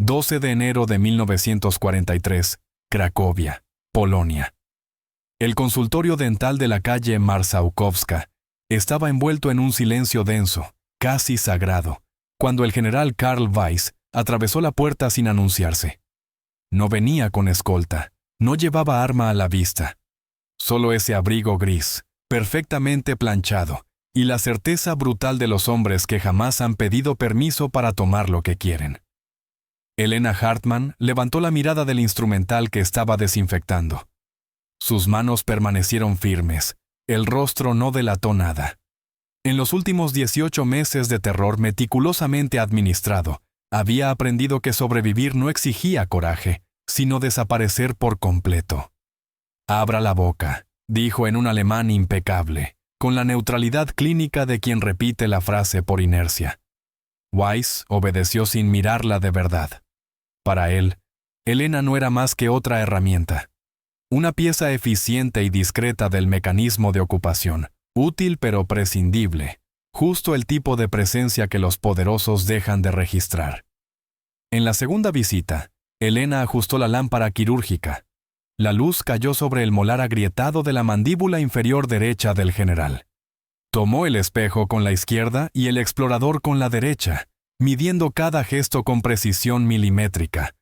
12 de enero de 1943, Cracovia, Polonia. El consultorio dental de la calle Marszałkowska estaba envuelto en un silencio denso, casi sagrado, cuando el general Karl Weiss atravesó la puerta sin anunciarse. No venía con escolta, no llevaba arma a la vista. Solo ese abrigo gris, perfectamente planchado, y la certeza brutal de los hombres que jamás han pedido permiso para tomar lo que quieren. Helena Hartmann levantó la mirada del instrumental que estaba desinfectando. Sus manos permanecieron firmes, el rostro no delató nada. En los últimos 18 meses de terror meticulosamente administrado, había aprendido que sobrevivir no exigía coraje, sino desaparecer por completo. «Abra la boca», dijo en un alemán impecable, con la neutralidad clínica de quien repite la frase por inercia. Weiss obedeció sin mirarla de verdad. Para él, Helena no era más que otra herramienta. Una pieza eficiente y discreta del mecanismo de ocupación, útil pero prescindible, justo el tipo de presencia que los poderosos dejan de registrar. En la segunda visita, Helena ajustó la lámpara quirúrgica. La luz cayó sobre el molar agrietado de la mandíbula inferior derecha del general. Tomó el espejo con la izquierda y el explorador con la derecha, midiendo cada gesto con precisión milimétrica,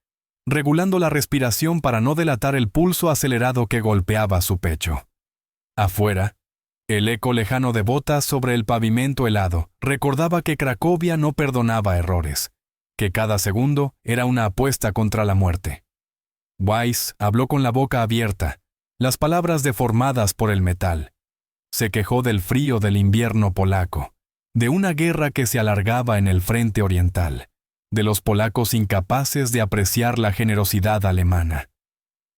regulando la respiración para no delatar el pulso acelerado que golpeaba su pecho. Afuera, el eco lejano de botas sobre el pavimento helado recordaba que Cracovia no perdonaba errores, que cada segundo era una apuesta contra la muerte. Weiss habló con la boca abierta, las palabras deformadas por el metal. Se quejó del frío del invierno polaco, de una guerra que se alargaba en el frente oriental, de los polacos incapaces de apreciar la generosidad alemana.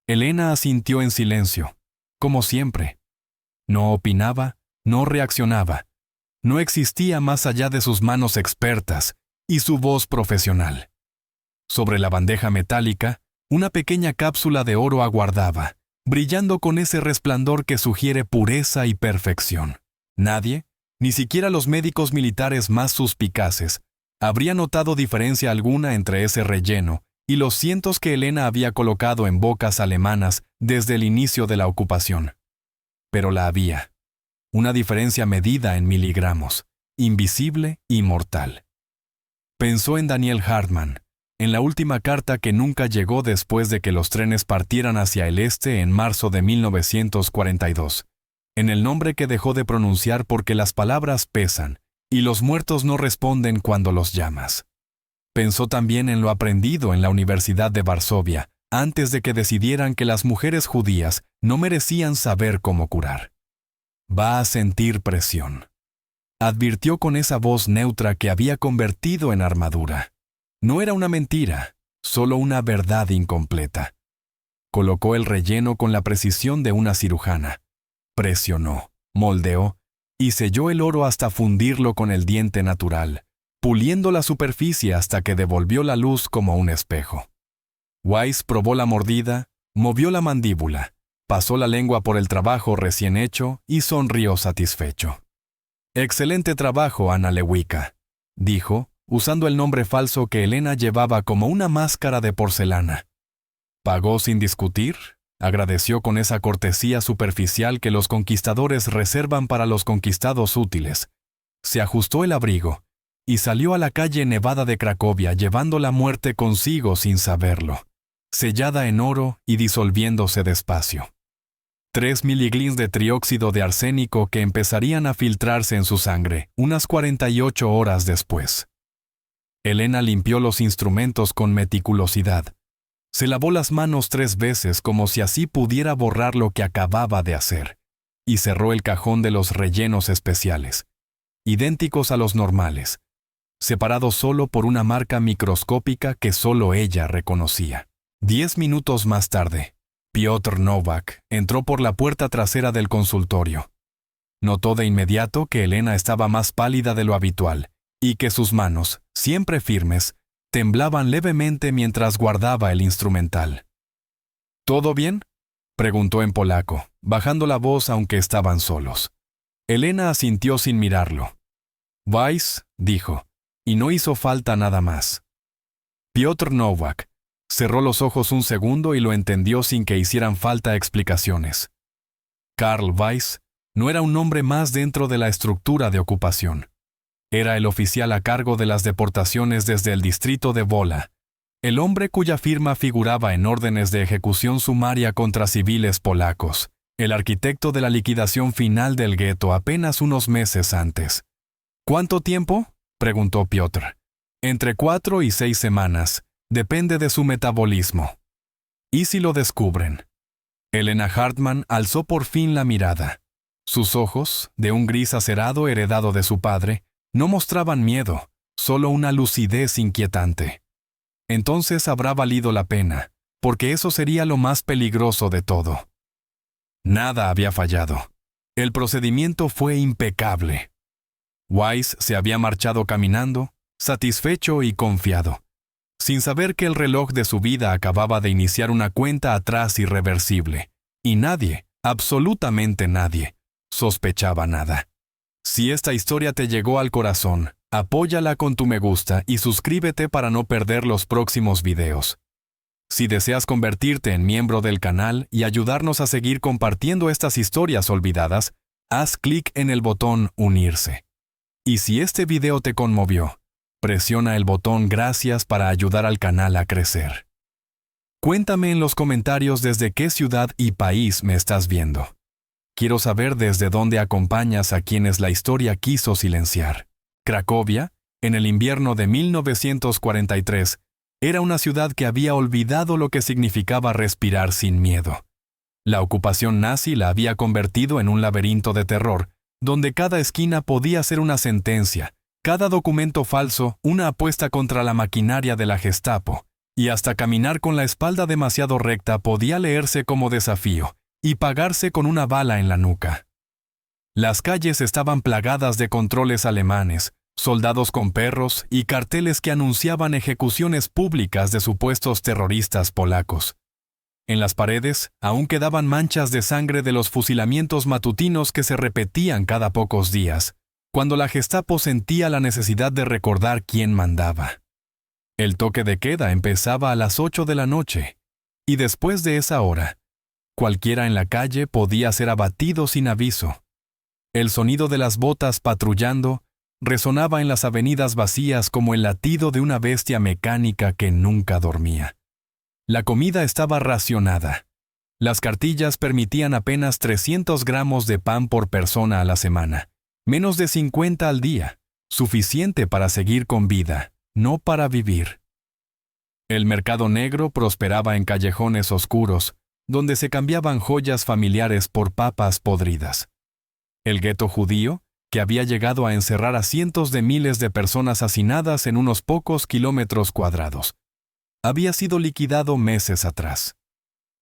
Helena asintió en silencio, como siempre. No opinaba, no reaccionaba. No existía más allá de sus manos expertas y su voz profesional. Sobre la bandeja metálica, una pequeña cápsula de oro aguardaba, brillando con ese resplandor que sugiere pureza y perfección. Nadie, ni siquiera los médicos militares más suspicaces, habría notado diferencia alguna entre ese relleno y los cientos que Helena había colocado en bocas alemanas desde el inicio de la ocupación. Pero la había. Una diferencia medida en miligramos, invisible y mortal. Pensó en Daniel Hartmann, en la última carta que nunca llegó después de que los trenes partieran hacia el este en marzo de 1942, en el nombre que dejó de pronunciar porque las palabras pesan y los muertos no responden cuando los llamas. Pensó también en lo aprendido en la Universidad de Varsovia, antes de que decidieran que las mujeres judías no merecían saber cómo curar. Va a sentir presión, advirtió con esa voz neutra que había convertido en armadura. No era una mentira, solo una verdad incompleta. Colocó el relleno con la precisión de una cirujana. Presionó, moldeó y selló el oro hasta fundirlo con el diente natural, puliendo la superficie hasta que devolvió la luz como un espejo. Weiss probó la mordida, movió la mandíbula, pasó la lengua por el trabajo recién hecho y sonrió satisfecho. «Excelente trabajo, Anna Lewicka», dijo, usando el nombre falso que Helena llevaba como una máscara de porcelana. Pagó sin discutir, agradeció con esa cortesía superficial que los conquistadores reservan para los conquistados útiles. Se ajustó el abrigo y salió a la calle nevada de Cracovia llevando la muerte consigo sin saberlo, sellada en oro y disolviéndose despacio. 3 miliglins de trióxido de arsénico que empezarían a filtrarse en su sangre unas 48 horas después. Helena limpió los instrumentos con meticulosidad. Se lavó las manos 3 veces como si así pudiera borrar lo que acababa de hacer, y cerró el cajón de los rellenos especiales, idénticos a los normales, separados solo por una marca microscópica que solo ella reconocía. 10 minutos más tarde, Piotr Novak entró por la puerta trasera del consultorio. Notó de inmediato que Helena estaba más pálida de lo habitual, y que sus manos, siempre firmes, temblaban levemente mientras guardaba el instrumental. ¿Todo bien?, preguntó en polaco, bajando la voz aunque estaban solos. Helena asintió sin mirarlo. Weiss, dijo, y no hizo falta nada más. Piotr Nowak cerró los ojos un segundo y lo entendió sin que hicieran falta explicaciones. Karl Weiss no era un nombre más dentro de la estructura de ocupación. Era el oficial a cargo de las deportaciones desde el distrito de Wola, el hombre cuya firma figuraba en órdenes de ejecución sumaria contra civiles polacos, el arquitecto de la liquidación final del gueto apenas unos meses antes. ¿Cuánto tiempo?, preguntó Piotr. Entre 4 y 6 semanas, depende de su metabolismo. ¿Y si lo descubren? Elena Hartmann alzó por fin la mirada. Sus ojos, de un gris acerado heredado de su padre, no mostraban miedo, solo una lucidez inquietante. Entonces habrá valido la pena, porque eso sería lo más peligroso de todo. Nada había fallado. El procedimiento fue impecable. Weiss se había marchado caminando, satisfecho y confiado, sin saber que el reloj de su vida acababa de iniciar una cuenta atrás irreversible, y nadie, absolutamente nadie, sospechaba nada. Si esta historia te llegó al corazón, apóyala con tu me gusta y suscríbete para no perder los próximos videos. Si deseas convertirte en miembro del canal y ayudarnos a seguir compartiendo estas historias olvidadas, haz clic en el botón Unirse. Y si este video te conmovió, presiona el botón Gracias para ayudar al canal a crecer. Cuéntame en los comentarios desde qué ciudad y país me estás viendo. Quiero saber desde dónde acompañas a quienes la historia quiso silenciar. Cracovia, en el invierno de 1943, era una ciudad que había olvidado lo que significaba respirar sin miedo. La ocupación nazi la había convertido en un laberinto de terror, donde cada esquina podía ser una sentencia, cada documento falso una apuesta contra la maquinaria de la Gestapo, y hasta caminar con la espalda demasiado recta podía leerse como desafío y pagarse con una bala en la nuca. Las calles estaban plagadas de controles alemanes, soldados con perros y carteles que anunciaban ejecuciones públicas de supuestos terroristas polacos. En las paredes aún quedaban manchas de sangre de los fusilamientos matutinos que se repetían cada pocos días, cuando la Gestapo sentía la necesidad de recordar quién mandaba. El toque de queda empezaba a las 8 de la noche, y después de esa hora, cualquiera en la calle podía ser abatido sin aviso. El sonido de las botas patrullando resonaba en las avenidas vacías como el latido de una bestia mecánica que nunca dormía. La comida estaba racionada. Las cartillas permitían apenas 300 gramos de pan por persona a la semana, menos de 50 al día, suficiente para seguir con vida, no para vivir. El mercado negro prosperaba en callejones oscuros, donde se cambiaban joyas familiares por papas podridas. El gueto judío, que había llegado a encerrar a cientos de miles de personas hacinadas en unos pocos kilómetros cuadrados, había sido liquidado meses atrás.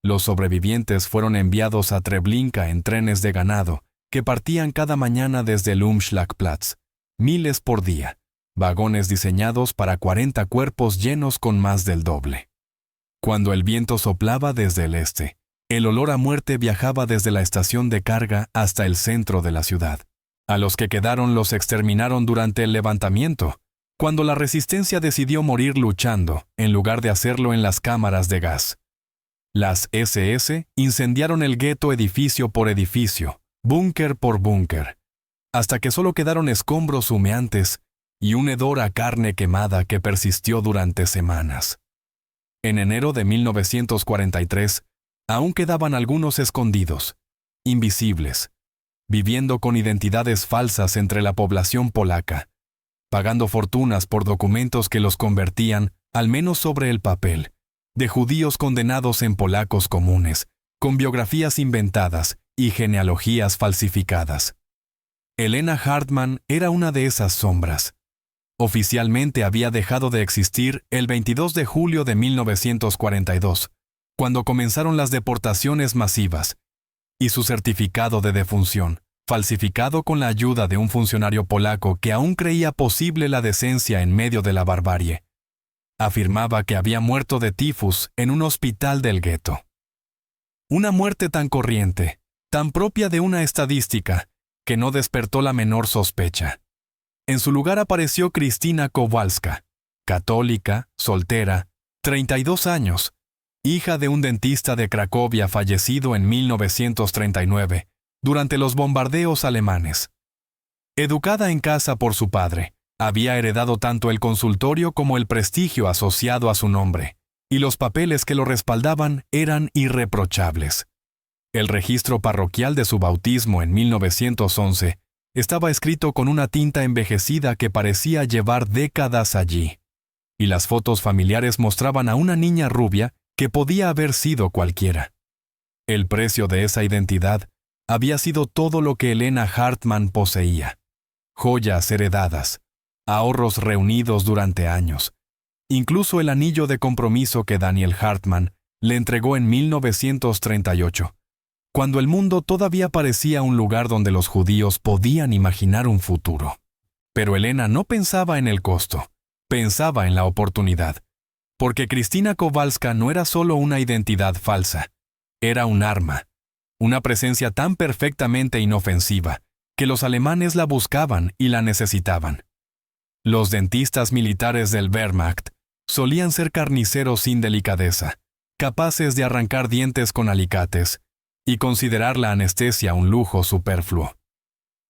Los sobrevivientes fueron enviados a Treblinka en trenes de ganado que partían cada mañana desde el Umschlagplatz, miles por día, vagones diseñados para 40 cuerpos llenos con más del doble. Cuando el viento soplaba desde el este, el olor a muerte viajaba desde la estación de carga hasta el centro de la ciudad. A los que quedaron los exterminaron durante el levantamiento, cuando la resistencia decidió morir luchando, en lugar de hacerlo en las cámaras de gas. Las SS incendiaron el gueto edificio por edificio, búnker por búnker, hasta que solo quedaron escombros humeantes y un hedor a carne quemada que persistió durante semanas. En enero de 1943, aún quedaban algunos escondidos, invisibles, viviendo con identidades falsas entre la población polaca, pagando fortunas por documentos que los convertían, al menos sobre el papel, de judíos condenados en polacos comunes, con biografías inventadas y genealogías falsificadas. Elena Hartmann era una de esas sombras. Oficialmente había dejado de existir el 22 de julio de 1942, cuando comenzaron las deportaciones masivas, y su certificado de defunción, falsificado con la ayuda de un funcionario polaco que aún creía posible la decencia en medio de la barbarie, afirmaba que había muerto de tifus en un hospital del gueto. Una muerte tan corriente, tan propia de una estadística, que no despertó la menor sospecha. En su lugar apareció Kristina Kowalska, católica, soltera, 32 años, hija de un dentista de Cracovia fallecido en 1939, durante los bombardeos alemanes. Educada en casa por su padre, había heredado tanto el consultorio como el prestigio asociado a su nombre, y los papeles que lo respaldaban eran irreprochables. El registro parroquial de su bautismo en 1911 estaba escrito con una tinta envejecida que parecía llevar décadas allí, y las fotos familiares mostraban a una niña rubia que podía haber sido cualquiera. El precio de esa identidad había sido todo lo que Helena Hartmann poseía: joyas heredadas, ahorros reunidos durante años, incluso el anillo de compromiso que Daniel Hartmann le entregó en 1938, cuando el mundo todavía parecía un lugar donde los judíos podían imaginar un futuro. Pero Helena no pensaba en el costo, pensaba en la oportunidad, porque Cristina Kowalska no era solo una identidad falsa, era un arma, una presencia tan perfectamente inofensiva que los alemanes la buscaban y la necesitaban. Los dentistas militares del Wehrmacht solían ser carniceros sin delicadeza, capaces de arrancar dientes con alicates y considerar la anestesia un lujo superfluo.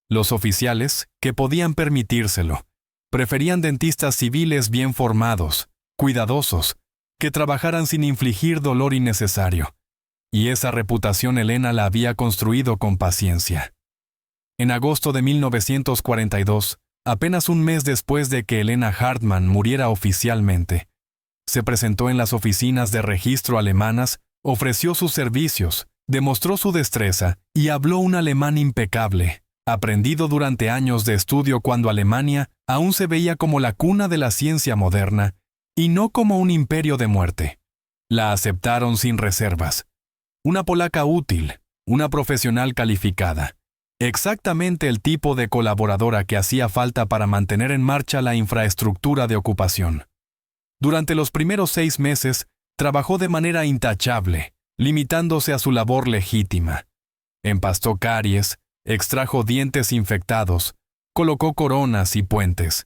Los oficiales, que podían permitírselo, preferían dentistas civiles bien formados, cuidadosos, que trabajaran sin infligir dolor innecesario, y esa reputación Helena la había construido con paciencia. En agosto de 1942, apenas un mes después de que Helena Hartmann muriera oficialmente, se presentó en las oficinas de registro alemanas, ofreció sus servicios, demostró su destreza y habló un alemán impecable, aprendido durante años de estudio cuando Alemania aún se veía como la cuna de la ciencia moderna y no como un imperio de muerte. La aceptaron sin reservas. Una polaca útil, una profesional calificada, exactamente el tipo de colaboradora que hacía falta para mantener en marcha la infraestructura de ocupación. Durante los primeros 6 meses, trabajó de manera intachable, limitándose a su labor legítima. Empastó caries, extrajo dientes infectados, colocó coronas y puentes,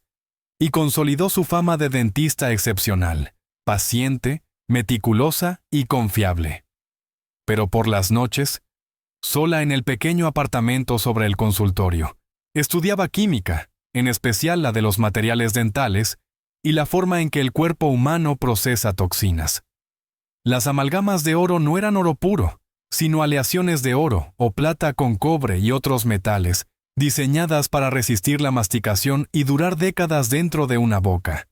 y consolidó su fama de dentista excepcional, paciente, meticulosa y confiable. Pero por las noches, sola en el pequeño apartamento sobre el consultorio, estudiaba química, en especial la de los materiales dentales, y la forma en que el cuerpo humano procesa toxinas. Las amalgamas de oro no eran oro puro, sino aleaciones de oro o plata con cobre y otros metales, diseñadas para resistir la masticación y durar décadas dentro de una boca.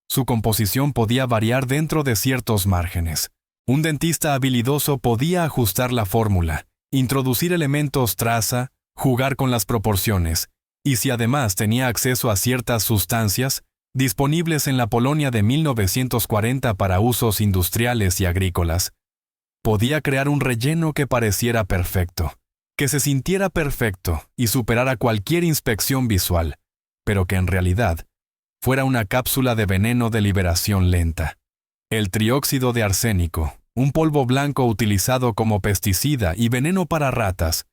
Su composición podía variar dentro de ciertos márgenes. Un dentista habilidoso podía ajustar la fórmula, introducir elementos traza, jugar con las proporciones, y si además tenía acceso a ciertas sustancias, disponibles en la Polonia de 1940 para usos industriales y agrícolas, podía crear un relleno que pareciera perfecto, que se sintiera perfecto y superara cualquier inspección visual, pero que en realidad fuera una cápsula de veneno de liberación lenta. El trióxido de arsénico, un polvo blanco utilizado como pesticida y veneno para ratas,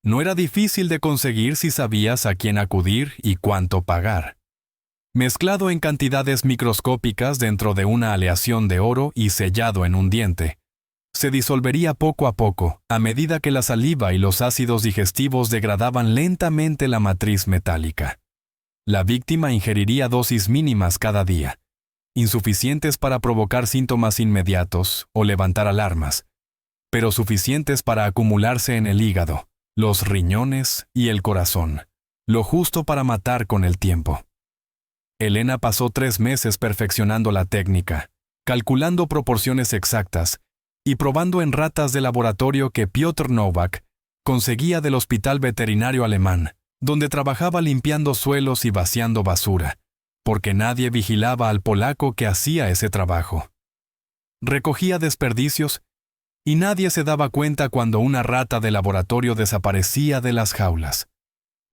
no era difícil de conseguir si sabías a quién acudir y cuánto pagar. Mezclado en cantidades microscópicas dentro de una aleación de oro y sellado en un diente, se disolvería poco a poco a medida que la saliva y los ácidos digestivos degradaban lentamente la matriz metálica. La víctima ingeriría dosis mínimas cada día, insuficientes para provocar síntomas inmediatos o levantar alarmas, pero suficientes para acumularse en el hígado, los riñones y el corazón, lo justo para matar con el tiempo. Helena pasó 3 meses perfeccionando la técnica, calculando proporciones exactas y probando en ratas de laboratorio que Piotr Nowak conseguía del hospital veterinario alemán, donde trabajaba limpiando suelos y vaciando basura, porque nadie vigilaba al polaco que hacía ese trabajo. Recogía desperdicios y nadie se daba cuenta cuando una rata de laboratorio desaparecía de las jaulas.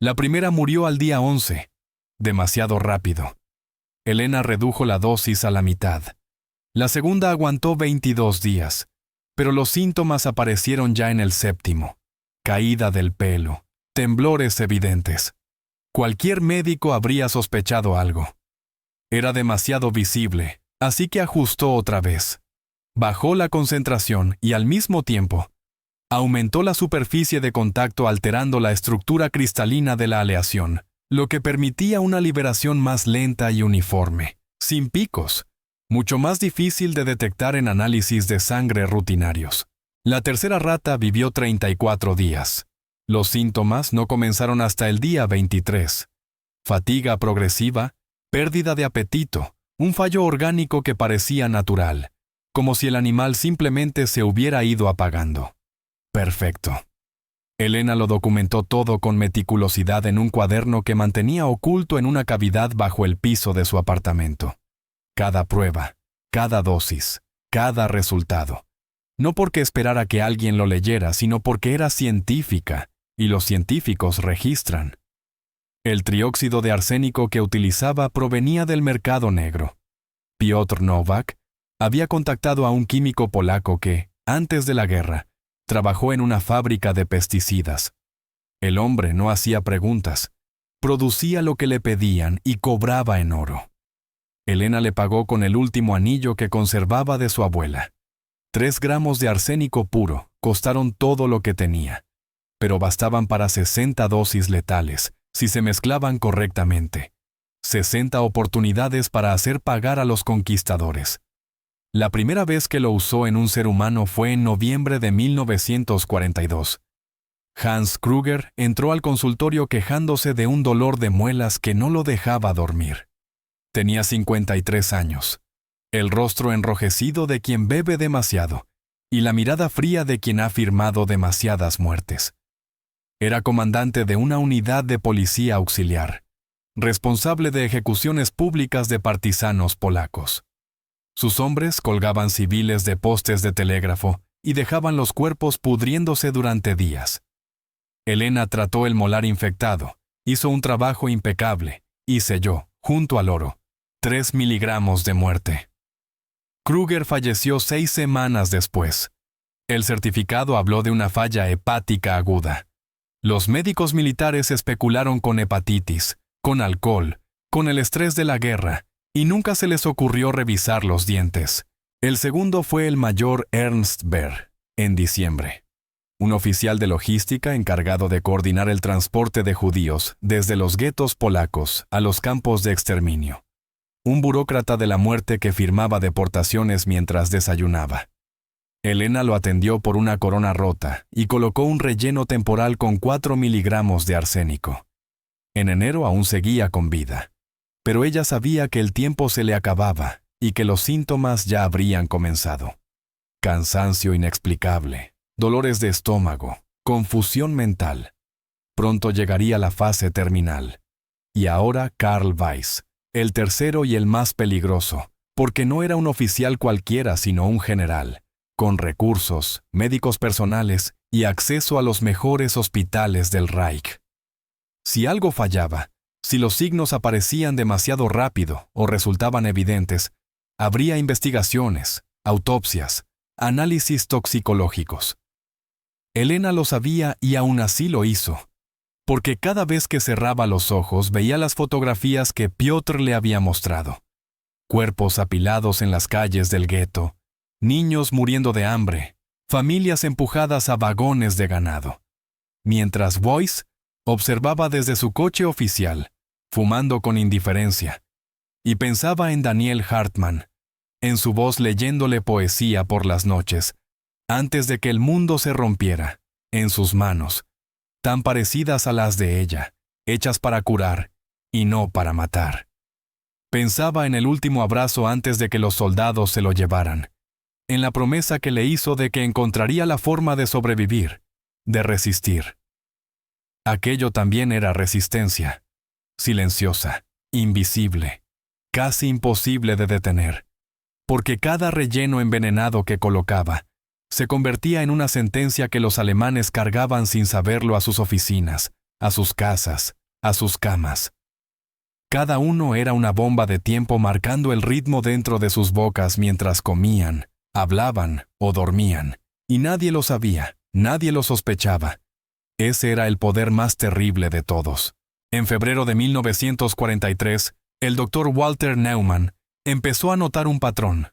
La primera murió al día 11, demasiado rápido. Helena redujo la dosis a la mitad. La segunda aguantó 22 días, pero los síntomas aparecieron ya en el 7º. Caída del pelo, temblores evidentes. Cualquier médico habría sospechado algo. Era demasiado visible, así que ajustó otra vez. Bajó la concentración y al mismo tiempo aumentó la superficie de contacto alterando la estructura cristalina de la aleación, lo que permitía una liberación más lenta y uniforme, sin picos, mucho más difícil de detectar en análisis de sangre rutinarios. La tercera rata vivió 34 días. Los síntomas no comenzaron hasta el día 23. Fatiga progresiva, pérdida de apetito, un fallo orgánico que parecía natural, como si el animal simplemente se hubiera ido apagando. Perfecto. Elena lo documentó todo con meticulosidad en un cuaderno que mantenía oculto en una cavidad bajo el piso de su apartamento. Cada prueba, cada dosis, cada resultado. No porque esperara que alguien lo leyera, sino porque era científica, y los científicos registran. El trióxido de arsénico que utilizaba provenía del mercado negro. Piotr Nowak había contactado a un químico polaco que, antes de la guerra, trabajó en una fábrica de pesticidas. El hombre no hacía preguntas, producía lo que le pedían y cobraba en oro. Elena le pagó con el último anillo que conservaba de su abuela. 3 gramos de arsénico puro costaron todo lo que tenía, pero bastaban para 60 dosis letales, si se mezclaban correctamente. 60 oportunidades para hacer pagar a los conquistadores. La primera vez que lo usó en un ser humano fue en noviembre de 1942. Hans Kruger entró al consultorio quejándose de un dolor de muelas que no lo dejaba dormir. Tenía 53 años, el rostro enrojecido de quien bebe demasiado y la mirada fría de quien ha firmado demasiadas muertes. Era comandante de una unidad de policía auxiliar, responsable de ejecuciones públicas de partisanos polacos. Sus hombres colgaban civiles de postes de telégrafo y dejaban los cuerpos pudriéndose durante días. Elena trató el molar infectado, hizo un trabajo impecable y selló, junto al oro, 3 miligramos de muerte. Kruger falleció 6 semanas después. El certificado habló de una falla hepática aguda. Los médicos militares especularon con hepatitis, con alcohol, con el estrés de la guerra, y nunca se les ocurrió revisar los dientes. El segundo fue el mayor Ernst Behr, en diciembre. Un oficial de logística encargado de coordinar el transporte de judíos desde los guetos polacos a los campos de exterminio. Un burócrata de la muerte que firmaba deportaciones mientras desayunaba. Elena lo atendió por una corona rota y colocó un relleno temporal con 4 miligramos de arsénico. En enero aún seguía con vida. Pero ella sabía que el tiempo se le acababa y que los síntomas ya habrían comenzado. Cansancio inexplicable, dolores de estómago, confusión mental. Pronto llegaría la fase terminal. Y ahora Karl Weiss, el tercero y el más peligroso, porque no era un oficial cualquiera sino un general, con recursos, médicos personales y acceso a los mejores hospitales del Reich. Si algo fallaba, si los signos aparecían demasiado rápido o resultaban evidentes, habría investigaciones, autopsias, análisis toxicológicos. Elena lo sabía y aún así lo hizo, porque cada vez que cerraba los ojos veía las fotografías que Piotr le había mostrado. Cuerpos apilados en las calles del gueto, niños muriendo de hambre, familias empujadas a vagones de ganado. Mientras Weiss observaba desde su coche oficial, fumando con indiferencia, y pensaba en Daniel Hartmann, en su voz leyéndole poesía por las noches, antes de que el mundo se rompiera, en sus manos, tan parecidas a las de ella, hechas para curar y no para matar. Pensaba en el último abrazo antes de que los soldados se lo llevaran, en la promesa que le hizo de que encontraría la forma de sobrevivir, de resistir. Aquello también era resistencia, silenciosa, invisible, casi imposible de detener, porque cada relleno envenenado que colocaba se convertía en una sentencia que los alemanes cargaban sin saberlo a sus oficinas, a sus casas, a sus camas. Cada uno era una bomba de tiempo marcando el ritmo dentro de sus bocas mientras comían, hablaban o dormían, y nadie lo sabía, nadie lo sospechaba. Ese era el poder más terrible de todos. En febrero de 1943, El doctor Walter Neumann empezó a notar un patrón.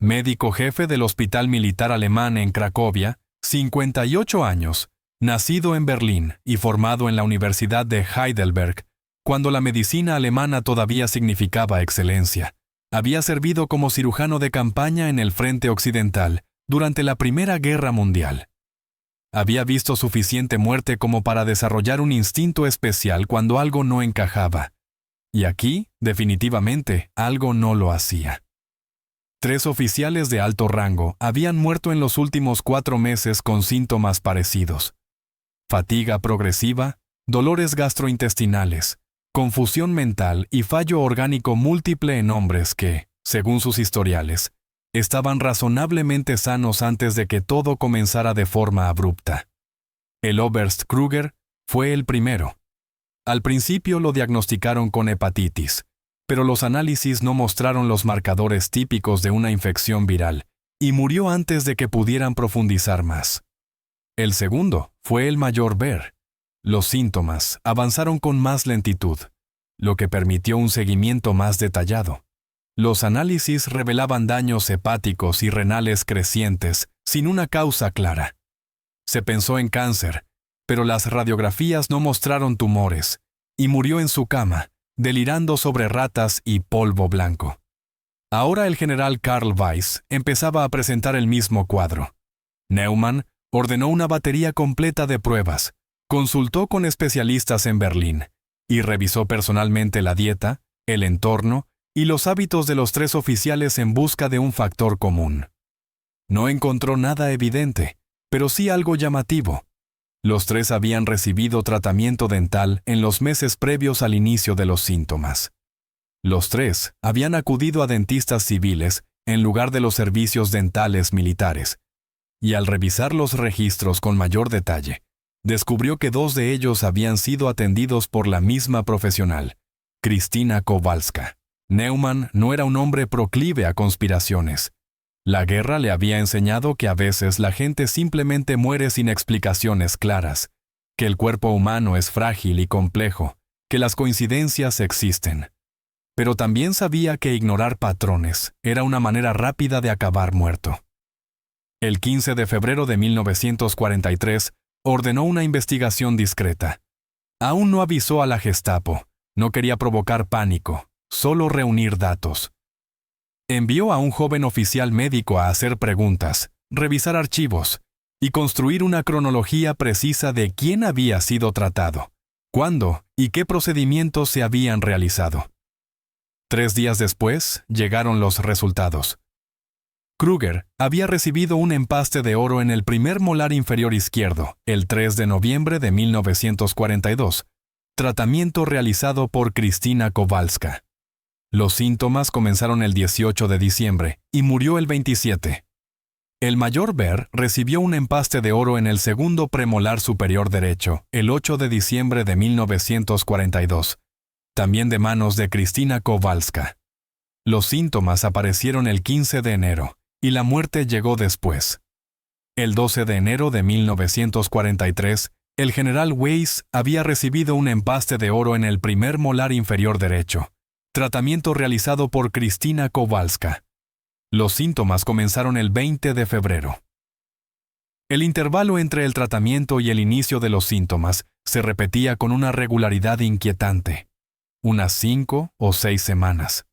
Médico jefe del Hospital Militar Alemán en Cracovia, 58 años, nacido en Berlín y formado en la Universidad de Heidelberg, cuando la medicina alemana todavía significaba excelencia. Había servido como cirujano de campaña en el frente occidental durante la Primera Guerra Mundial. Había visto suficiente muerte como para desarrollar un instinto especial cuando algo no encajaba. Y aquí, definitivamente, algo no lo hacía. 3 oficiales de alto rango habían muerto en los últimos 4 meses con síntomas parecidos: fatiga progresiva, dolores gastrointestinales, confusión mental y fallo orgánico múltiple en hombres que, según sus historiales, estaban razonablemente sanos antes de que todo comenzara de forma abrupta. El Oberst Krüger fue el primero. Al principio lo diagnosticaron con hepatitis, pero los análisis no mostraron los marcadores típicos de una infección viral, y murió antes de que pudieran profundizar más. El segundo fue el mayor Baer. Los síntomas avanzaron con más lentitud, lo que permitió un seguimiento más detallado. Los análisis revelaban daños hepáticos y renales crecientes, sin una causa clara. Se pensó en cáncer, pero las radiografías no mostraron tumores, y murió en su cama, delirando sobre ratas y polvo blanco. Ahora el general Karl Weiss empezaba a presentar el mismo cuadro. Neumann ordenó una batería completa de pruebas, consultó con especialistas en Berlín, y revisó personalmente la dieta, el entorno y los hábitos de los 3 oficiales en busca de un factor común. No encontró nada evidente, pero sí algo llamativo. Los 3 habían recibido tratamiento dental en los meses previos al inicio de los síntomas. Los 3 habían acudido a dentistas civiles en lugar de los servicios dentales militares, y al revisar los registros con mayor detalle, descubrió que 2 de ellos habían sido atendidos por la misma profesional, Krystyna Kowalska. Neumann no era un hombre proclive a conspiraciones. La guerra le había enseñado que a veces la gente simplemente muere sin explicaciones claras, que el cuerpo humano es frágil y complejo, que las coincidencias existen. Pero también sabía que ignorar patrones era una manera rápida de acabar muerto. El 15 de febrero de 1943 ordenó una investigación discreta. Aún no avisó a la Gestapo, no quería provocar pánico, solo reunir datos. Envió a un joven oficial médico a hacer preguntas, revisar archivos y construir una cronología precisa de quién había sido tratado, cuándo y qué procedimientos se habían realizado. 3 días después llegaron los resultados. Krüger había recibido un empaste de oro en el primer molar inferior izquierdo el 3 de noviembre de 1942, tratamiento realizado por Krystyna Kowalska. Los síntomas comenzaron el 18 de diciembre y murió el 27. El mayor Baer recibió un empaste de oro en el segundo premolar superior derecho el 8 de diciembre de 1942, también de manos de Krystyna Kowalska. Los síntomas aparecieron el 15 de enero y la muerte llegó después. El 12 de enero de 1943, el general Weiss había recibido un empaste de oro en el primer molar inferior derecho, tratamiento realizado por Krystyna Kowalska. Los síntomas comenzaron el 20 de febrero. El intervalo entre el tratamiento y el inicio de los síntomas se repetía con una regularidad inquietante, unas 5 o 6 semanas.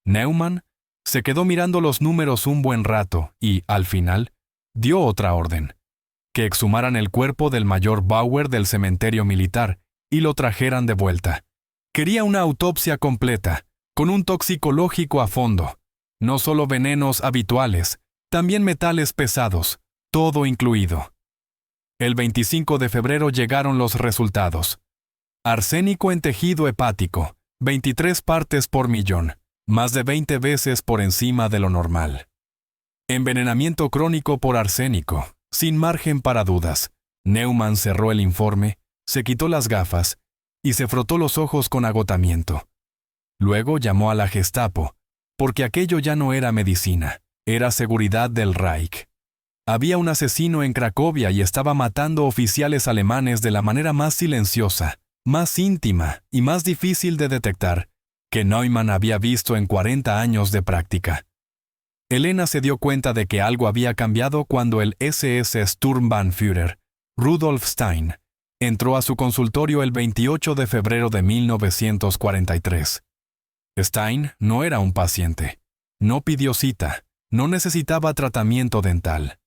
Neumann se quedó mirando los números un buen rato y, al final, dio otra orden: que exhumaran el cuerpo del mayor Bauer del cementerio militar y lo trajeran de vuelta. Quería una autopsia completa, con un toxicológico a fondo. No solo venenos habituales, también metales pesados, todo incluido. El 25 de febrero llegaron los resultados. Arsénico en tejido hepático, 23 partes por millón, más de 20 veces por encima de lo normal. Envenenamiento crónico por arsénico, sin margen para dudas. Neumann cerró el informe, se quitó las gafas y se frotó los ojos con agotamiento. Luego llamó a la Gestapo, porque aquello ya no era medicina, era seguridad del Reich. Había un asesino en Cracovia y estaba matando oficiales alemanes de la manera más silenciosa, más íntima y más difícil de detectar que Neumann había visto en 40 años de práctica. Elena se dio cuenta de que algo había cambiado cuando el SS Sturmbannführer, Rudolf Stein, entró a su consultorio el 28 de febrero de 1943. Stein no era un paciente. No pidió cita. No necesitaba tratamiento dental.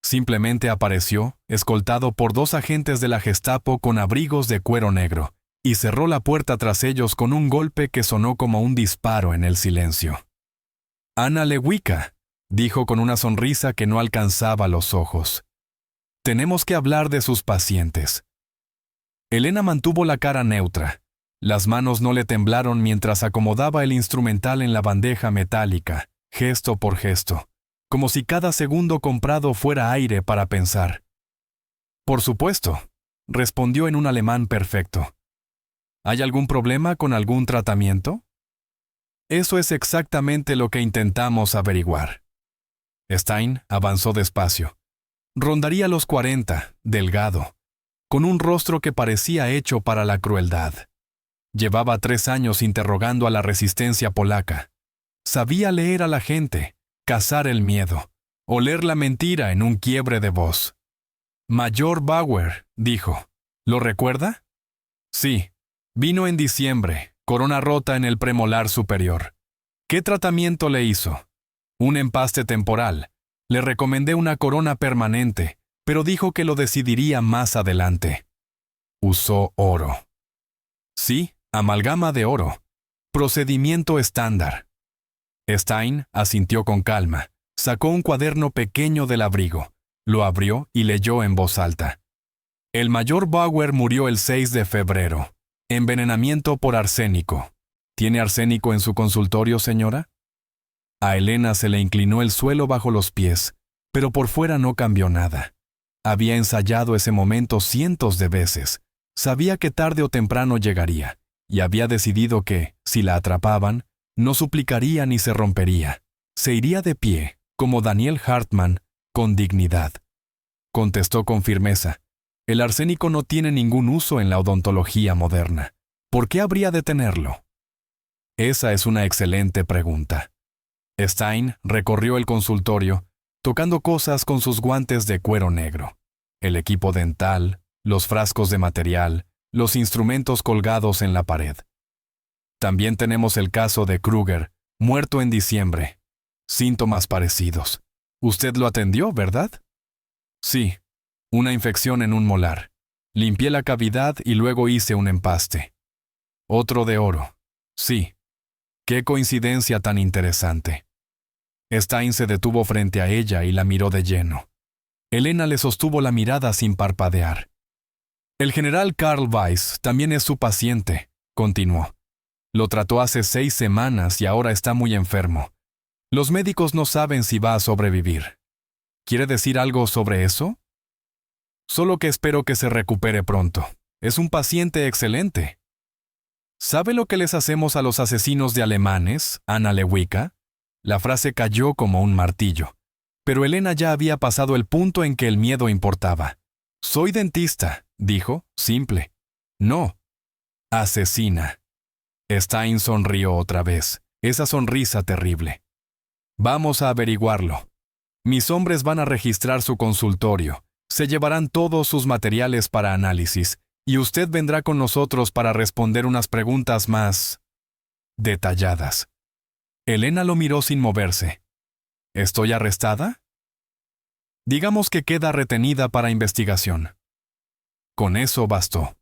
Simplemente apareció, escoltado por 2 agentes de la Gestapo con abrigos de cuero negro, y cerró la puerta tras ellos con un golpe que sonó como un disparo en el silencio. «Anna Lewicka», dijo con una sonrisa que no alcanzaba los ojos. «Tenemos que hablar de sus pacientes». Elena mantuvo la cara neutra. Las manos no le temblaron mientras acomodaba el instrumental en la bandeja metálica, gesto por gesto, como si cada segundo comprado fuera aire para pensar. «Por supuesto», respondió en un alemán perfecto. «¿Hay algún problema con algún tratamiento?» Eso es exactamente lo que intentamos averiguar. Stein avanzó despacio. Rondaría los 40, delgado, con un rostro que parecía hecho para la crueldad. Llevaba 3 años interrogando a la resistencia polaca. Sabía leer a la gente, cazar el miedo, oler la mentira en un quiebre de voz. «Mayor Bauer», dijo. «¿Lo recuerda?» «Sí. Vino en diciembre, corona rota en el premolar superior. ¿Qué tratamiento le hizo?» «Un empaste temporal. Le recomendé una corona permanente, pero dijo que lo decidiría más adelante. Usó oro». «Sí, amalgama de oro. Procedimiento estándar». Stein asintió con calma. Sacó un cuaderno pequeño del abrigo. Lo abrió y leyó en voz alta. «El mayor Bauer murió el 6 de febrero. Envenenamiento por arsénico. ¿Tiene arsénico en su consultorio, señora?» A Elena se le inclinó el suelo bajo los pies, pero por fuera no cambió nada. Había ensayado ese momento cientos de veces. Sabía que tarde o temprano llegaría, y había decidido que, si la atrapaban, no suplicaría ni se rompería. Se iría de pie, como Daniel Hartmann, con dignidad. Contestó con firmeza. «El arsénico no tiene ningún uso en la odontología moderna. ¿Por qué habría de tenerlo?» Esa es una excelente pregunta. Stein recorrió el consultorio, tocando cosas con sus guantes de cuero negro. El equipo dental, los frascos de material, los instrumentos colgados en la pared. También tenemos el caso de Kruger, muerto en diciembre. Síntomas parecidos. Usted lo atendió, ¿verdad? Sí. Una infección en un molar. Limpié la cavidad y luego hice un empaste. Otro de oro. Sí. Qué coincidencia tan interesante. Stein se detuvo frente a ella y la miró de lleno. Elena le sostuvo la mirada sin parpadear. «El general Karl Weiss también es su paciente», continuó. «Lo trató hace 6 semanas y ahora está muy enfermo. Los médicos no saben si va a sobrevivir. ¿Quiere decir algo sobre eso?» «Solo que espero que se recupere pronto. Es un paciente excelente». «¿Sabe lo que les hacemos a los asesinos de alemanes, Anna Lewicka?» La frase cayó como un martillo. Pero Elena ya había pasado el punto en que el miedo importaba. «Soy dentista», dijo, simple. «No. Asesina». Stein sonrió otra vez, esa sonrisa terrible. «Vamos a averiguarlo. Mis hombres van a registrar su consultorio. Se llevarán todos sus materiales para análisis, y usted vendrá con nosotros para responder unas preguntas más detalladas». Elena lo miró sin moverse. «¿Estoy arrestada?» «Digamos que queda retenida para investigación». Con eso bastó.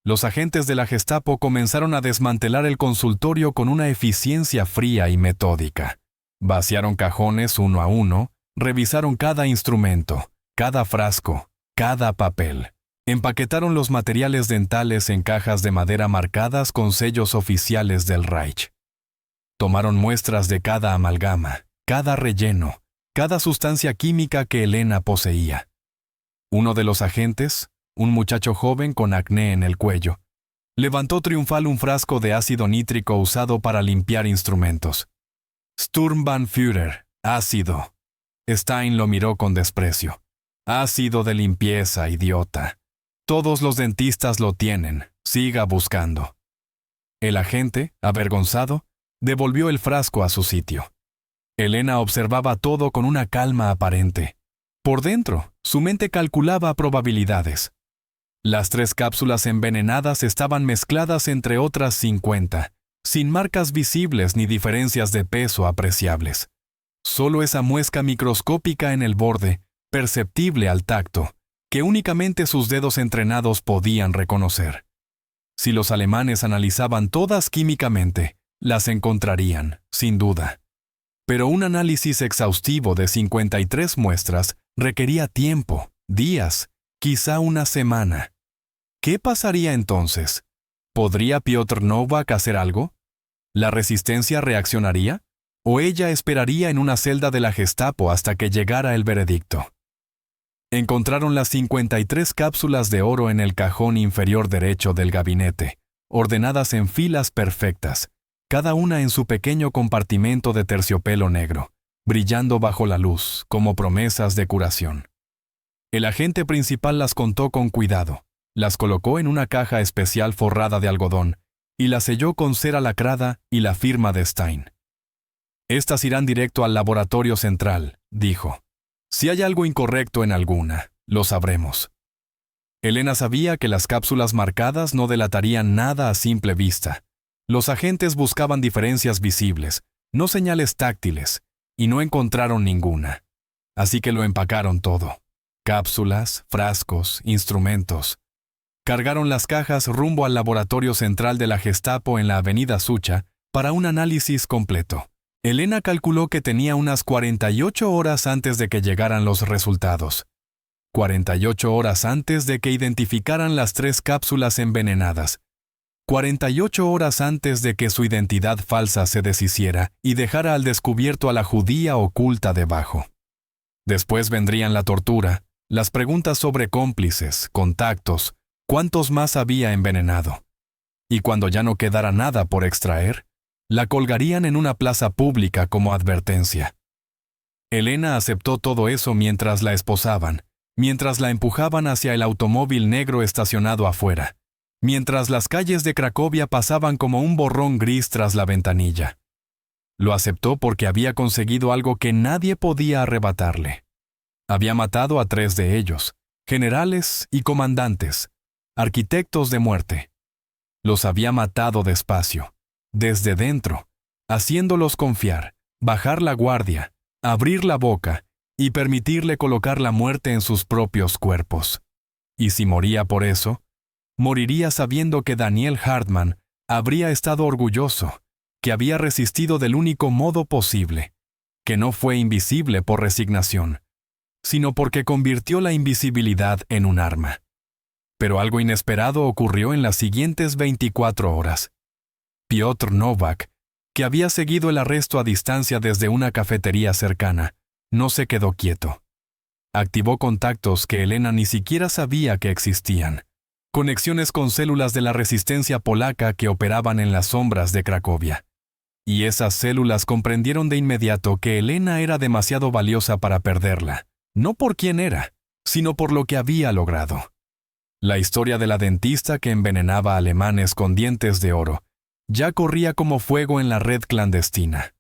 Los agentes de la Gestapo comenzaron a desmantelar el consultorio con una eficiencia fría y metódica. Vaciaron cajones uno a uno, revisaron cada instrumento, cada frasco, cada papel. Empaquetaron los materiales dentales en cajas de madera marcadas con sellos oficiales del Reich. Tomaron muestras de cada amalgama, cada relleno, cada sustancia química que Elena poseía. Uno de los agentes, un muchacho joven con acné en el cuello, levantó triunfal un frasco de ácido nítrico usado para limpiar instrumentos. «Sturmbannführer, ácido». Stein lo miró con desprecio. «Ácido de limpieza, idiota. Todos los dentistas lo tienen. Siga buscando». El agente, avergonzado, devolvió el frasco a su sitio. Elena observaba todo con una calma aparente. Por dentro, su mente calculaba probabilidades. Las 3 cápsulas envenenadas estaban mezcladas entre otras 50, sin marcas visibles ni diferencias de peso apreciables. Solo esa muesca microscópica en el borde, perceptible al tacto, que únicamente sus dedos entrenados podían reconocer. Si los alemanes analizaban todas químicamente, las encontrarían, sin duda. Pero un análisis exhaustivo de 53 muestras requería tiempo, días, quizá una semana. ¿Qué pasaría entonces? ¿Podría Piotr Nowak hacer algo? ¿La resistencia reaccionaría? ¿O ella esperaría en una celda de la Gestapo hasta que llegara el veredicto? Encontraron las 53 cápsulas de oro en el cajón inferior derecho del gabinete, ordenadas en filas perfectas, cada una en su pequeño compartimento de terciopelo negro, brillando bajo la luz, como promesas de curación. El agente principal las contó con cuidado, las colocó en una caja especial forrada de algodón y las selló con cera lacrada y la firma de Stein. «Estas irán directo al laboratorio central», dijo. «Si hay algo incorrecto en alguna, lo sabremos». Elena sabía que las cápsulas marcadas no delatarían nada a simple vista. Los agentes buscaban diferencias visibles, no señales táctiles, y no encontraron ninguna. Así que lo empacaron todo. Cápsulas, frascos, instrumentos. Cargaron las cajas rumbo al laboratorio central de la Gestapo en la avenida Sucha para un análisis completo. Elena calculó que tenía unas 48 horas antes de que llegaran los resultados. 48 horas antes de que identificaran las 3 cápsulas envenenadas. 48 horas antes de que su identidad falsa se deshiciera y dejara al descubierto a la judía oculta debajo. Después vendrían la tortura, las preguntas sobre cómplices, contactos, cuántos más había envenenado. Y cuando ya no quedara nada por extraer, la colgarían en una plaza pública como advertencia. Elena aceptó todo eso mientras la esposaban, mientras la empujaban hacia el automóvil negro estacionado afuera, mientras las calles de Cracovia pasaban como un borrón gris tras la ventanilla. Lo aceptó porque había conseguido algo que nadie podía arrebatarle. Había matado a 3 de ellos, generales y comandantes, arquitectos de muerte. Los había matado despacio, desde dentro, haciéndolos confiar, bajar la guardia, abrir la boca y permitirle colocar la muerte en sus propios cuerpos. Y si moría por eso, moriría sabiendo que Daniel Hartmann habría estado orgulloso, que había resistido del único modo posible, que no fue invisible por resignación, sino porque convirtió la invisibilidad en un arma. Pero algo inesperado ocurrió en las siguientes 24 horas. Piotr Nowak, que había seguido el arresto a distancia desde una cafetería cercana, no se quedó quieto. Activó contactos que Elena ni siquiera sabía que existían. Conexiones con células de la resistencia polaca que operaban en las sombras de Cracovia. Y esas células comprendieron de inmediato que Elena era demasiado valiosa para perderla, no por quién era, sino por lo que había logrado. La historia de la dentista que envenenaba alemanes con dientes de oro ya corría como fuego en la red clandestina.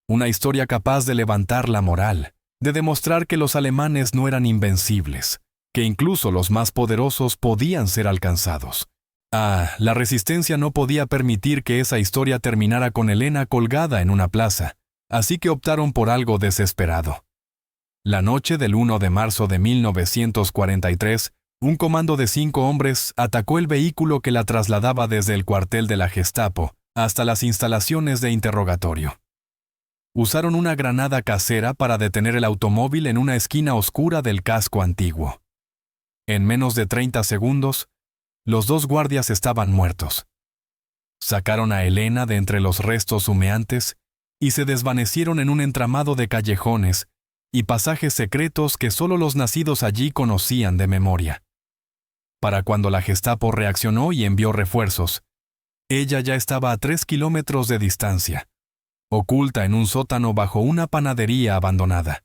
Una historia capaz de levantar la moral, de demostrar que los alemanes no eran invencibles, que incluso los más poderosos podían ser alcanzados. La resistencia no podía permitir que esa historia terminara con Elena colgada en una plaza, así que optaron por algo desesperado. La noche del 1 de marzo de 1943, un comando de 5 hombres atacó el vehículo que la trasladaba desde el cuartel de la Gestapo hasta las instalaciones de interrogatorio. Usaron una granada casera para detener el automóvil en una esquina oscura del casco antiguo. En menos de 30 segundos, los 2 guardias estaban muertos. Sacaron a Elena de entre los restos humeantes y se desvanecieron en un entramado de callejones y pasajes secretos que solo los nacidos allí conocían de memoria. Para cuando la Gestapo reaccionó y envió refuerzos, ella ya estaba a 3 kilómetros de distancia, oculta en un sótano bajo una panadería abandonada,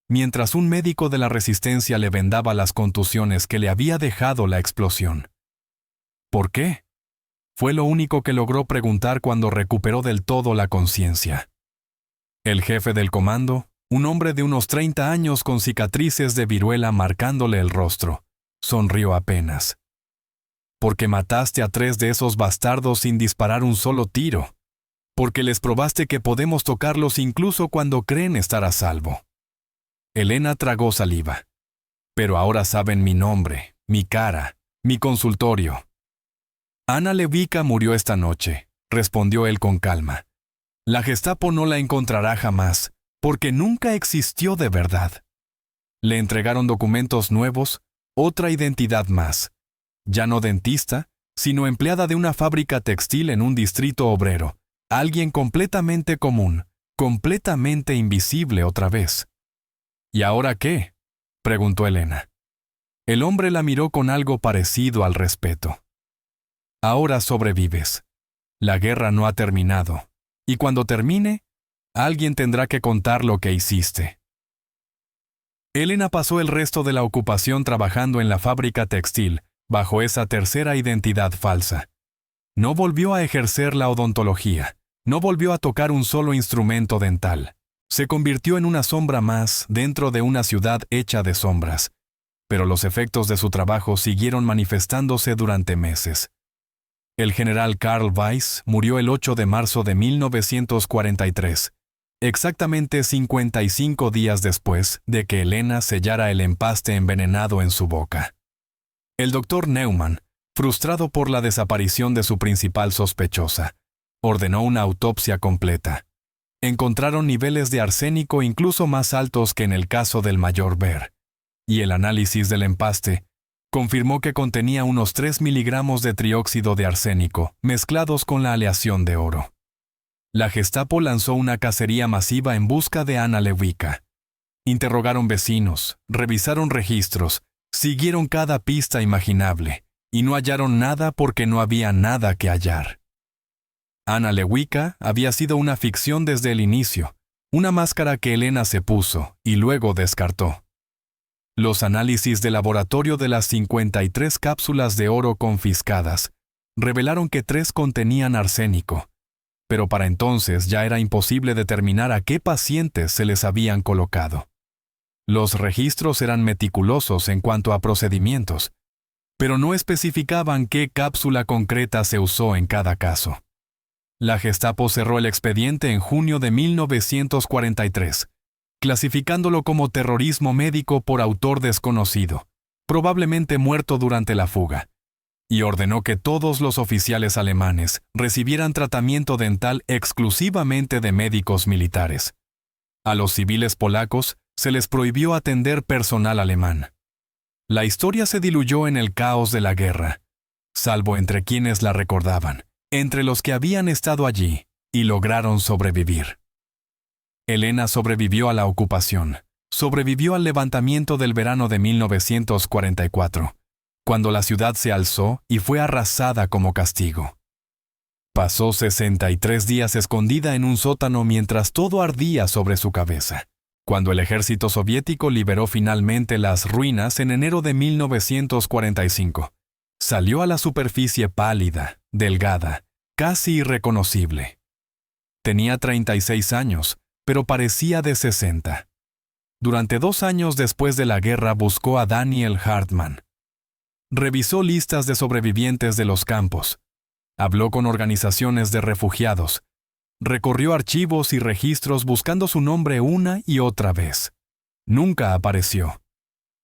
mientras un médico de la resistencia le vendaba las contusiones que le había dejado la explosión. ¿Por qué? Fue lo único que logró preguntar cuando recuperó del todo la conciencia. El jefe del comando, un hombre de unos 30 años con cicatrices de viruela marcándole el rostro, sonrió apenas. Porque mataste a 3 de esos bastardos sin disparar un solo tiro. Porque les probaste que podemos tocarlos incluso cuando creen estar a salvo. Elena tragó saliva. Pero ahora saben mi nombre, mi cara, mi consultorio. Anna Lewicka murió esta noche, respondió él con calma. La Gestapo no la encontrará jamás, porque nunca existió de verdad. Le entregaron documentos nuevos, otra identidad más. Ya no dentista, sino empleada de una fábrica textil en un distrito obrero. Alguien completamente común, completamente invisible otra vez. ¿Y ahora qué?, preguntó Elena. El hombre la miró con algo parecido al respeto. Ahora sobrevives. La guerra no ha terminado, y cuando termine, alguien tendrá que contar lo que hiciste. Elena pasó el resto de la ocupación trabajando en la fábrica textil, bajo esa tercera identidad falsa. No volvió a ejercer la odontología, no volvió a tocar un solo instrumento dental. Se convirtió en una sombra más dentro de una ciudad hecha de sombras. Pero los efectos de su trabajo siguieron manifestándose durante meses. El general Karl Weiss murió el 8 de marzo de 1943, exactamente 55 días después de que Elena sellara el empaste envenenado en su boca. El doctor Neumann, frustrado por la desaparición de su principal sospechosa, ordenó una autopsia completa. Encontraron niveles de arsénico incluso más altos que en el caso del mayor Baer, y el análisis del empaste confirmó que contenía unos 3 miligramos de trióxido de arsénico, mezclados con la aleación de oro. La Gestapo lanzó una cacería masiva en busca de Anna Lewicka. Interrogaron vecinos, revisaron registros, siguieron cada pista imaginable, y no hallaron nada porque no había nada que hallar. Anna Lewicka había sido una ficción desde el inicio, una máscara que Elena se puso y luego descartó. Los análisis de laboratorio de las 53 cápsulas de oro confiscadas revelaron que 3 contenían arsénico, pero para entonces ya era imposible determinar a qué pacientes se les habían colocado. Los registros eran meticulosos en cuanto a procedimientos, pero no especificaban qué cápsula concreta se usó en cada caso. La Gestapo cerró el expediente en junio de 1943, clasificándolo como terrorismo médico por autor desconocido, probablemente muerto durante la fuga, y ordenó que todos los oficiales alemanes recibieran tratamiento dental exclusivamente de médicos militares. A los civiles polacos se les prohibió atender personal alemán. La historia se diluyó en el caos de la guerra, salvo entre quienes la recordaban, entre los que habían estado allí y lograron sobrevivir. Elena sobrevivió a la ocupación, sobrevivió al levantamiento del verano de 1944, cuando la ciudad se alzó y fue arrasada como castigo. Pasó 63 días escondida en un sótano mientras todo ardía sobre su cabeza. Cuando el ejército soviético liberó finalmente las ruinas en enero de 1945, salió a la superficie pálida, delgada, casi irreconocible. Tenía 36 años, pero parecía de 60. Durante 2 años después de la guerra buscó a Daniel Hartmann. Revisó listas de sobrevivientes de los campos. Habló con organizaciones de refugiados. Recorrió archivos y registros buscando su nombre una y otra vez. Nunca apareció.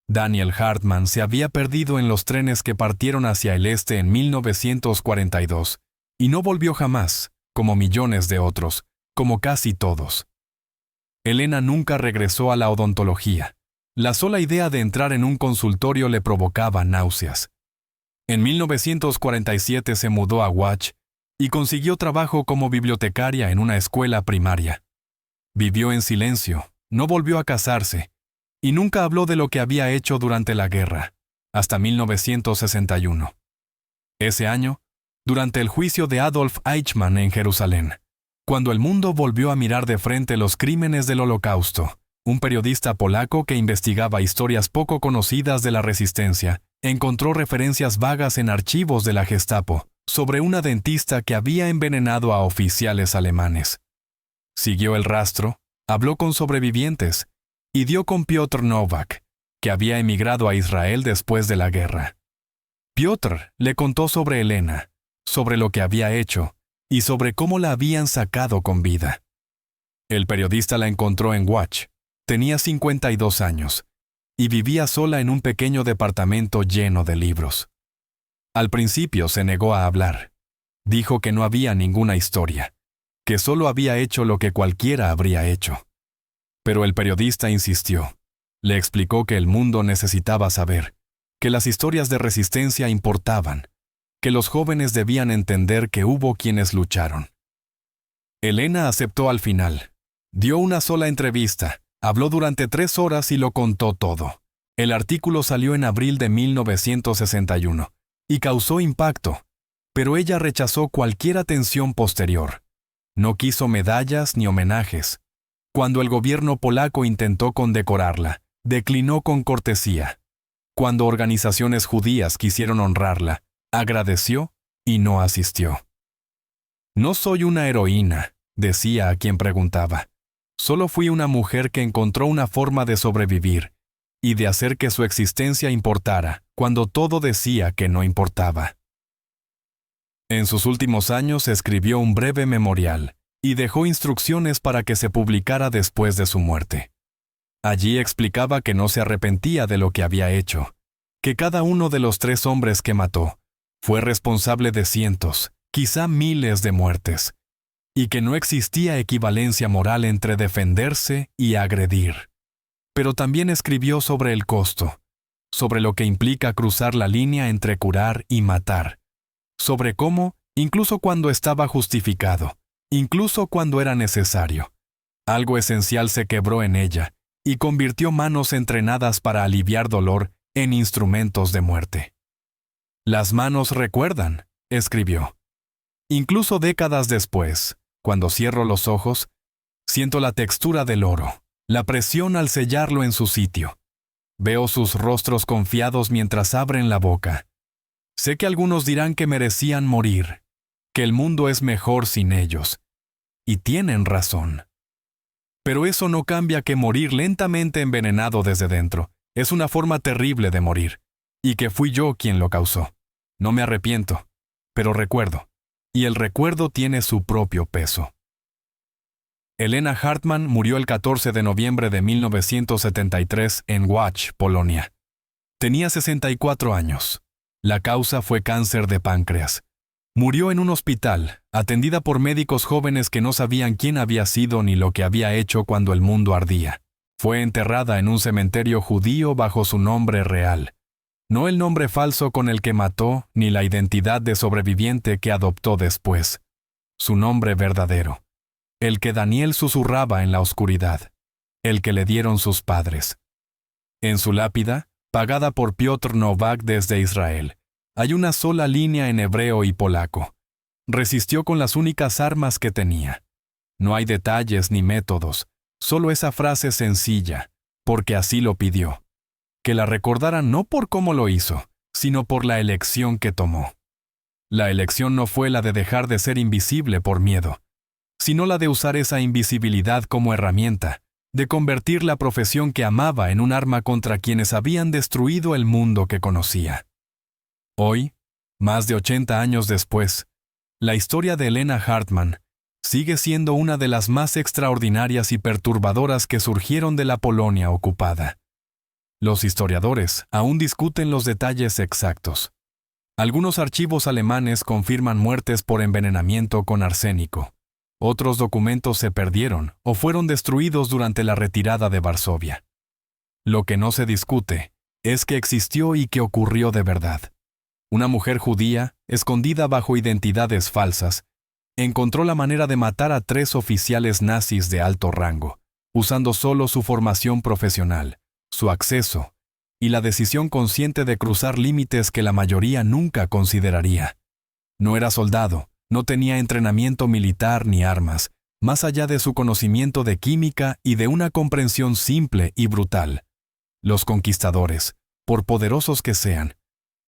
Daniel Hartmann se había perdido en los trenes que partieron hacia el este en 1942 y no volvió jamás, como millones de otros, como casi todos. Elena nunca regresó a la odontología. La sola idea de entrar en un consultorio le provocaba náuseas. En 1947 se mudó a Łódź y consiguió trabajo como bibliotecaria en una escuela primaria. Vivió en silencio, no volvió a casarse, y nunca habló de lo que había hecho durante la guerra, hasta 1961. Ese año, durante el juicio de Adolf Eichmann en Jerusalén, cuando el mundo volvió a mirar de frente los crímenes del Holocausto, un periodista polaco que investigaba historias poco conocidas de la resistencia encontró referencias vagas en archivos de la Gestapo sobre una dentista que había envenenado a oficiales alemanes. Siguió el rastro, habló con sobrevivientes y dio con Piotr Nowak, que había emigrado a Israel después de la guerra. Piotr le contó sobre Elena, sobre lo que había hecho y sobre cómo la habían sacado con vida. El periodista la encontró en Łódź. Tenía 52 años y vivía sola en un pequeño departamento lleno de libros. Al principio se negó a hablar. Dijo que no había ninguna historia, que solo había hecho lo que cualquiera habría hecho. Pero el periodista insistió. Le explicó que el mundo necesitaba saber, que las historias de resistencia importaban, que los jóvenes debían entender que hubo quienes lucharon. Elena aceptó al final. Dio una sola entrevista, habló durante 3 horas y lo contó todo. El artículo salió en abril de 1961 y causó impacto, pero ella rechazó cualquier atención posterior. No quiso medallas ni homenajes. Cuando el gobierno polaco intentó condecorarla, declinó con cortesía. Cuando organizaciones judías quisieron honrarla, agradeció y no asistió. No soy una heroína, decía a quien preguntaba. Solo fui una mujer que encontró una forma de sobrevivir y de hacer que su existencia importara cuando todo decía que no importaba. En sus últimos años escribió un breve memorial y dejó instrucciones para que se publicara después de su muerte. Allí explicaba que no se arrepentía de lo que había hecho, que cada uno de los 3 hombres que mató fue responsable de cientos, quizá miles de muertes, y que no existía equivalencia moral entre defenderse y agredir. Pero también escribió sobre el costo, sobre lo que implica cruzar la línea entre curar y matar, sobre cómo, incluso cuando estaba justificado, incluso cuando era necesario, algo esencial se quebró en ella y convirtió manos entrenadas para aliviar dolor en instrumentos de muerte. Las manos recuerdan, escribió. Incluso décadas después, cuando cierro los ojos, siento la textura del oro, la presión al sellarlo en su sitio. Veo sus rostros confiados mientras abren la boca. Sé que algunos dirán que merecían morir, que el mundo es mejor sin ellos. Y tienen razón. Pero eso no cambia que morir lentamente envenenado desde dentro es una forma terrible de morir, y que fui yo quien lo causó. No me arrepiento, pero recuerdo. Y el recuerdo tiene su propio peso. Elena Hartman murió el 14 de noviembre de 1973 en Łódź, Polonia. Tenía 64 años. La causa fue cáncer de páncreas. Murió en un hospital, atendida por médicos jóvenes que no sabían quién había sido ni lo que había hecho cuando el mundo ardía. Fue enterrada en un cementerio judío bajo su nombre real. No el nombre falso con el que mató, ni la identidad de sobreviviente que adoptó después. Su nombre verdadero. El que Daniel susurraba en la oscuridad. El que le dieron sus padres. En su lápida, pagada por Piotr Nowak desde Israel, hay una sola línea en hebreo y polaco. Resistió con las únicas armas que tenía. No hay detalles ni métodos, solo esa frase sencilla, porque así lo pidió. Que la recordaran no por cómo lo hizo, sino por la elección que tomó. La elección no fue la de dejar de ser invisible por miedo, sino la de usar esa invisibilidad como herramienta, de convertir la profesión que amaba en un arma contra quienes habían destruido el mundo que conocía. Hoy, más de 80 años después, la historia de Elena Hartman sigue siendo una de las más extraordinarias y perturbadoras que surgieron de la Polonia ocupada. Los historiadores aún discuten los detalles exactos. Algunos archivos alemanes confirman muertes por envenenamiento con arsénico. Otros documentos se perdieron o fueron destruidos durante la retirada de Varsovia. Lo que no se discute es que existió y que ocurrió de verdad. Una mujer judía, escondida bajo identidades falsas, encontró la manera de matar a 3 oficiales nazis de alto rango, usando solo su formación profesional, su acceso y la decisión consciente de cruzar límites que la mayoría nunca consideraría. No era soldado, no tenía entrenamiento militar ni armas, más allá de su conocimiento de química y de una comprensión simple y brutal. Los conquistadores, por poderosos que sean,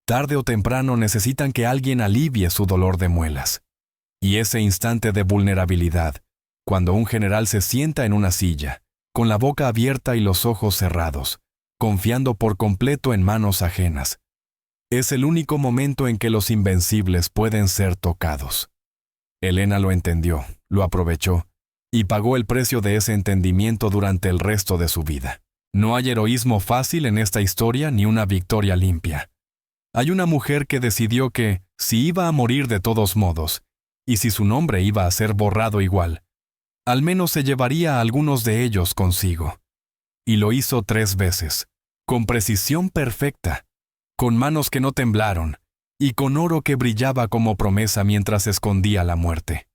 Tarde o temprano necesitan que alguien alivie su dolor de muelas. Y ese instante de vulnerabilidad, cuando un general se sienta en una silla, con la boca abierta y los ojos cerrados, confiando por completo en manos ajenas, es el único momento en que los invencibles pueden ser tocados. Helena lo entendió, lo aprovechó, y pagó el precio de ese entendimiento durante el resto de su vida. No hay heroísmo fácil en esta historia ni una victoria limpia. Hay una mujer que decidió que, si iba a morir de todos modos, y si su nombre iba a ser borrado igual, al menos se llevaría a algunos de ellos consigo. Y lo hizo 3 veces, con precisión perfecta, con manos que no temblaron, y con oro que brillaba como promesa mientras escondía la muerte.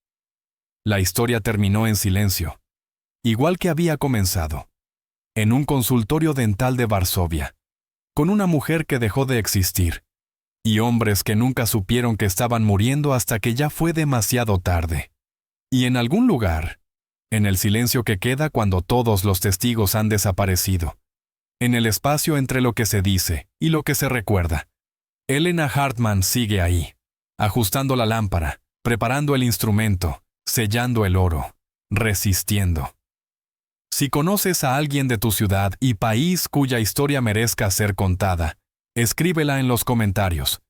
La historia terminó en silencio, igual que había comenzado, en un consultorio dental de Varsovia, con una mujer que dejó de existir, y hombres que nunca supieron que estaban muriendo hasta que ya fue demasiado tarde. Y en algún lugar, en el silencio que queda cuando todos los testigos han desaparecido, en el espacio entre lo que se dice y lo que se recuerda, Helena Hartmann sigue ahí, ajustando la lámpara, preparando el instrumento, sellando el oro, resistiendo. Si conoces a alguien de tu ciudad y país cuya historia merezca ser contada, escríbela en los comentarios.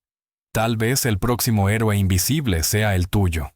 Tal vez el próximo héroe invisible sea el tuyo.